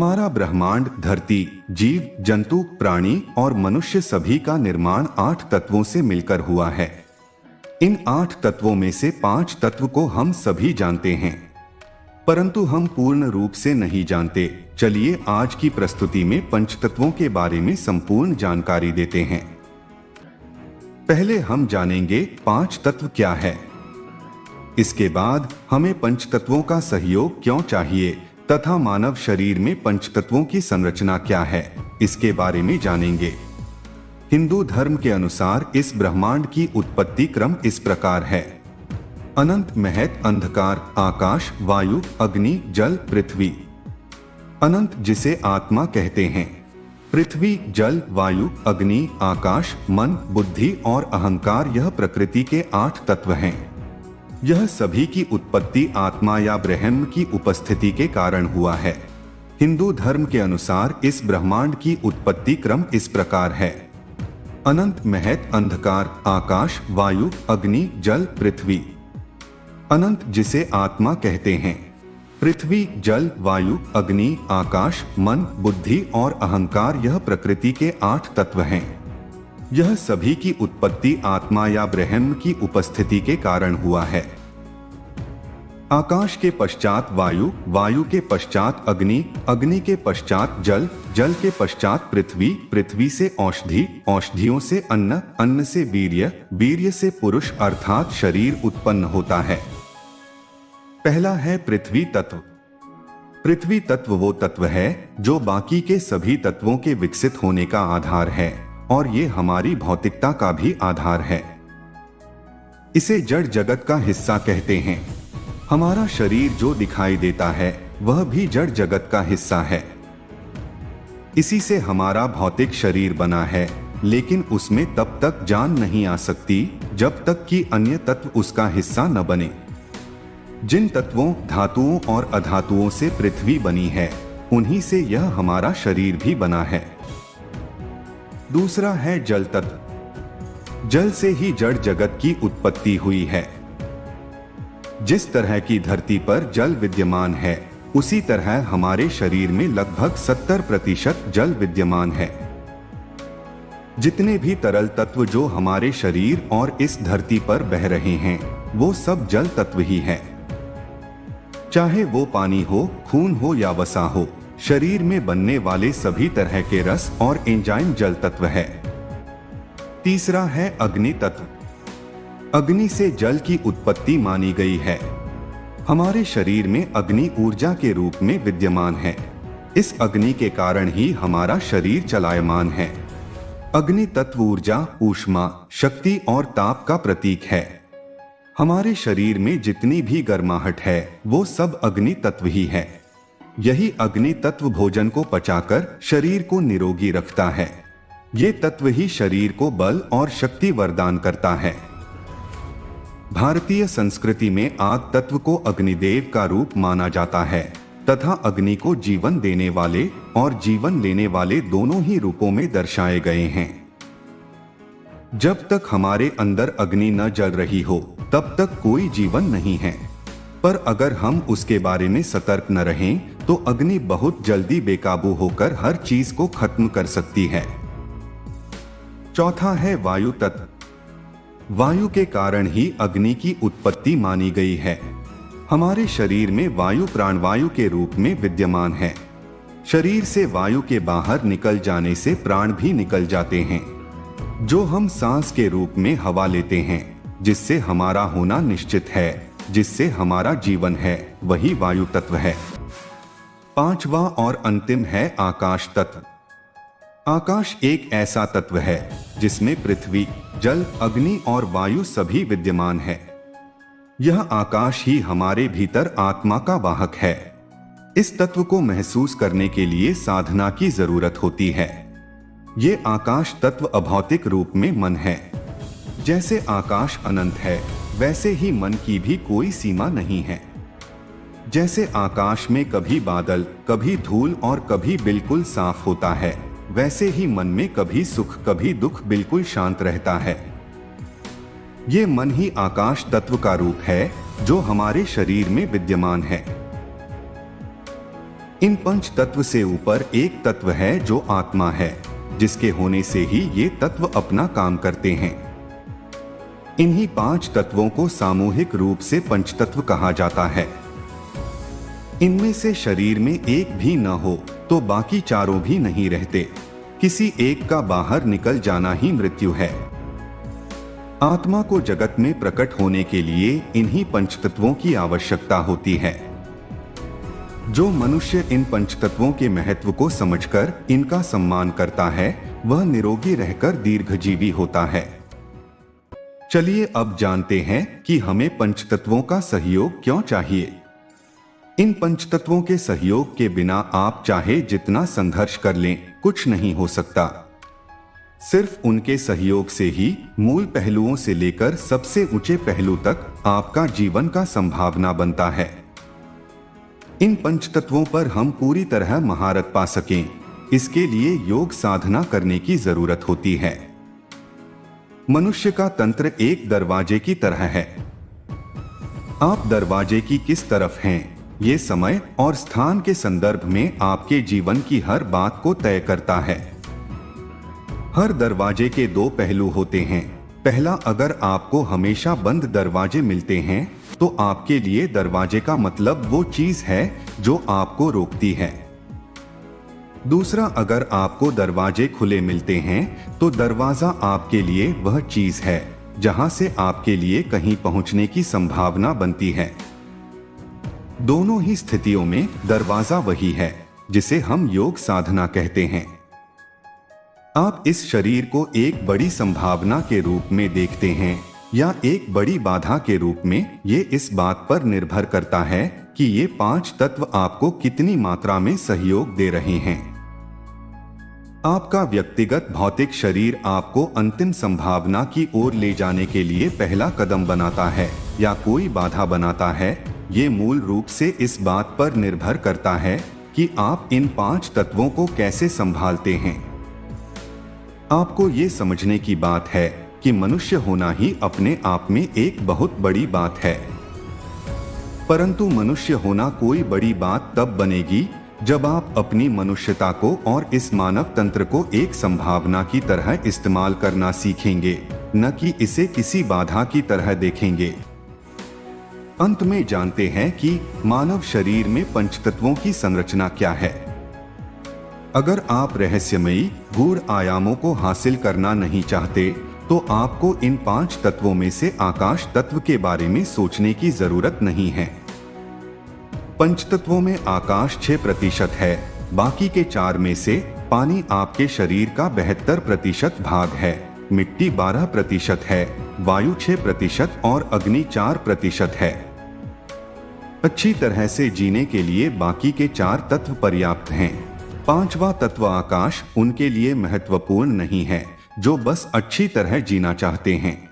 हमारा ब्रह्मांड, धरती, जीव, जंतु, प्राणी और मनुष्य सभी का निर्माण 8 तत्वों से मिलकर हुआ है। इन 8 तत्वों में से 5 तत्व को हम सभी जानते हैं, परंतु हम पूर्ण रूप से नहीं जानते। चलिए आज की प्रस्तुति में पंचतत्वों के बारे में संपूर्ण जानकारी देते हैं। पहले हम जानेंगे 5 तत्व क्या है। इसके बाद हमें पंचतत्वों का सहयोग क्यों चाहिए तथा मानव शरीर में पंचतत्वों की संरचना क्या है, इसके बारे में जानेंगे। हिंदू धर्म के अनुसार इस ब्रह्मांड की उत्पत्ति क्रम इस प्रकार है: अनंत, महत, अंधकार, आकाश, वायु, अग्नि, जल, पृथ्वी। अनंत जिसे आत्मा कहते हैं। पृथ्वी, जल, वायु, अग्नि, आकाश, मन, बुद्धि और अहंकार यह प्रकृति के 8 तत्व हैं। यह सभी की उत्पत्ति आत्मा या ब्रह्म की उपस्थिति के कारण हुआ है। हिंदू धर्म के अनुसार इस ब्रह्मांड की उत्पत्ति क्रम इस प्रकार है: अनंत, महत, अंधकार, आकाश, वायु, अग्नि, जल, पृथ्वी। अनंत जिसे आत्मा कहते हैं। पृथ्वी, जल, वायु, अग्नि, आकाश, मन, बुद्धि और अहंकार यह प्रकृति के 8 तत्व हैं। यह सभी की उत्पत्ति आत्मा या ब्रह्म की उपस्थिति के कारण हुआ है। आकाश के पश्चात वायु, वायु के पश्चात अग्नि, अग्नि के पश्चात जल, जल के पश्चात पृथ्वी, पृथ्वी से औषधि, औषधियों से अन्न, अन्न से वीर्य, वीर्य से पुरुष अर्थात शरीर उत्पन्न होता है। पहला है पृथ्वी तत्व। पृथ्वी तत्व वो तत्व है जो बाकी के सभी तत्वों के विकसित होने का आधार है और ये हमारी भौतिकता का भी आधार है। इसे जड़ जगत का हिस्सा कहते हैं। हमारा शरीर जो दिखाई देता है वह भी जड़ जगत का हिस्सा है। इसी से हमारा भौतिक शरीर बना है, लेकिन उसमें तब तक जान नहीं आ सकती जब तक कि अन्य तत्व उसका हिस्सा न बने। जिन तत्वों, धातुओं और अधातुओं से पृथ्वी बनी है, उन्हीं से यह हमारा शरीर भी बना है। दूसरा है जल तत्व। जल से ही जड़ जगत की उत्पत्ति हुई है। जिस तरह की धरती पर जल विद्यमान है, उसी तरह हमारे शरीर में लगभग 70% जल विद्यमान है। जितने भी तरल तत्व जो हमारे शरीर और इस धरती पर बह रहे हैं, वो सब जल तत्व ही है। चाहे वो पानी हो, खून हो या वसा हो, शरीर में बनने वाले सभी तरह के रस और एंजाइम जल तत्व है। तीसरा है अग्नि तत्व। अग्नि से जल की उत्पत्ति मानी गई है। हमारे शरीर में अग्नि ऊर्जा के रूप में विद्यमान है। इस अग्नि के कारण ही हमारा शरीर चलायमान है। अग्नि तत्व ऊर्जा, ऊष्मा, शक्ति और ताप का प्रतीक है। हमारे शरीर में जितनी भी गर्माहट है वो सब अग्नि तत्व ही है। यही अग्नि तत्व भोजन को पचाकर शरीर को निरोगी रखता है। ये तत्व ही शरीर को बल और शक्ति वरदान करता है। भारतीय संस्कृति में आग तत्व को अग्निदेव का रूप माना जाता है तथा अग्नि को जीवन देने वाले और जीवन लेने वाले दोनों ही रूपों में दर्शाए गए हैं। जब तक हमारे अंदर अग्नि न जल रही हो, तब तक कोई जीवन नहीं है। पर अगर हम उसके बारे में सतर्क न रहें, तो अग्नि बहुत जल्दी बेकाबू होकर हर चीज को खत्म कर सकती है। चौथा है वायु तत्व। वायु के कारण ही अग्नि की उत्पत्ति मानी गई है। हमारे शरीर में वायु प्राणवायु के रूप में विद्यमान है। शरीर से वायु के बाहर निकल जाने से प्राण भी निकल जाते हैं, जो हम सांस के रूप में हवा लेते हैं, जिससे हमारा होना निश्चित है, जिससे हमारा जीवन है, वही वायु तत्व है। पांचवा और अंतिम है आकाश तत्व। आकाश एक ऐसा तत्व है जिसमें पृथ्वी, जल, अग्नि और वायु सभी विद्यमान है। यह आकाश ही हमारे भीतर आत्मा का वाहक है। इस तत्व को महसूस करने के लिए साधना की जरूरत होती है। ये आकाश तत्व अभौतिक रूप में मन है। जैसे आकाश अनंत है, वैसे ही मन की भी कोई सीमा नहीं है। जैसे आकाश में कभी बादल, कभी धूल और कभी बिल्कुल साफ होता है, वैसे ही मन में कभी सुख कभी दुख बिल्कुल शांत रहता है। ये मन ही आकाश तत्व का रूप है जो हमारे शरीर में विद्यमान है। इन पंच तत्व से ऊपर एक तत्व है जो आत्मा है, जिसके होने से ही ये तत्व अपना काम करते हैं। इन्हीं पांच तत्वों को सामूहिक रूप से पंचतत्व कहा जाता है। इनमें से शरीर में एक भी न हो तो बाकी चारों भी नहीं रहते। किसी एक का बाहर निकल जाना ही मृत्यु है। आत्मा को जगत में प्रकट होने के लिए इन्हीं पंचतत्वों की आवश्यकता होती है। जो मनुष्य इन पंचतत्वों के महत्व को समझकर इनका सम्मान करता है, वह निरोगी रहकर दीर्घजीवी होता है। चलिए अब जानते हैं कि हमें पंचतत्वों का सहयोग क्यों चाहिए। इन पंचतत्वों के सहयोग के बिना आप चाहे जितना संघर्ष कर लें, कुछ नहीं हो सकता। सिर्फ उनके सहयोग से ही मूल पहलुओं से लेकर सबसे ऊंचे पहलू तक आपका जीवन का संभावना बनता है। इन पंचतत्वों पर हम पूरी तरह महारत पा सकें, इसके लिए योग साधना करने की जरूरत होती है। मनुष्य का तंत्र एक दरवाजे की तरह है। आप दरवाजे की किस तरफ हैं, ये समय और स्थान के संदर्भ में आपके जीवन की हर बात को तय करता है। हर दरवाजे के दो पहलू होते हैं। पहला, अगर आपको हमेशा बंद दरवाजे मिलते हैं तो आपके लिए दरवाजे का मतलब वो चीज है जो आपको रोकती है। दूसरा, अगर आपको दरवाजे खुले मिलते हैं तो दरवाजा आपके लिए वह चीज है जहां से आपके लिए कहीं पहुंचने की संभावना बनती है। दोनों ही स्थितियों में दरवाजा वही है जिसे हम योग साधना कहते हैं। आप इस शरीर को एक बड़ी संभावना के रूप में देखते हैं या एक बड़ी बाधा के रूप में, ये इस बात पर निर्भर करता है कि ये पांच तत्व आपको कितनी मात्रा में सहयोग दे रहे हैं। आपका व्यक्तिगत भौतिक शरीर आपको अंतिम संभावना की ओर ले जाने के लिए पहला कदम बनाता है या कोई बाधा बनाता है, ये मूल रूप से इस बात पर निर्भर करता है कि आप इन पांच तत्वों को कैसे संभालते हैं। आपको ये समझने की बात है कि मनुष्य होना ही अपने आप में एक बहुत बड़ी बात है, परंतु मनुष्य होना कोई बड़ी बात तब बनेगी जब आप अपनी मनुष्यता को और इस मानव तंत्र को एक संभावना की तरह इस्तेमाल करना सीखेंगे, न कि इसे किसी बाधा की तरह देखेंगे। अंत में जानते हैं कि मानव शरीर में पंचतत्वों की संरचना क्या है। अगर आप रहस्यमयी गूढ़ आयामों को हासिल करना नहीं चाहते तो आपको इन पांच तत्वों में से आकाश तत्व के बारे में सोचने की जरूरत नहीं है। पंचतत्वों में आकाश 6% है, बाकी के 4 में से पानी आपके शरीर का 72% भाग है, मिट्टी 12% है, वायु 6% और अग्नि 4% है। अच्छी तरह से जीने के लिए बाकी के 4 तत्व पर्याप्त हैं। 5वां तत्व आकाश उनके लिए महत्वपूर्ण नहीं है जो बस अच्छी तरह जीना चाहते हैं।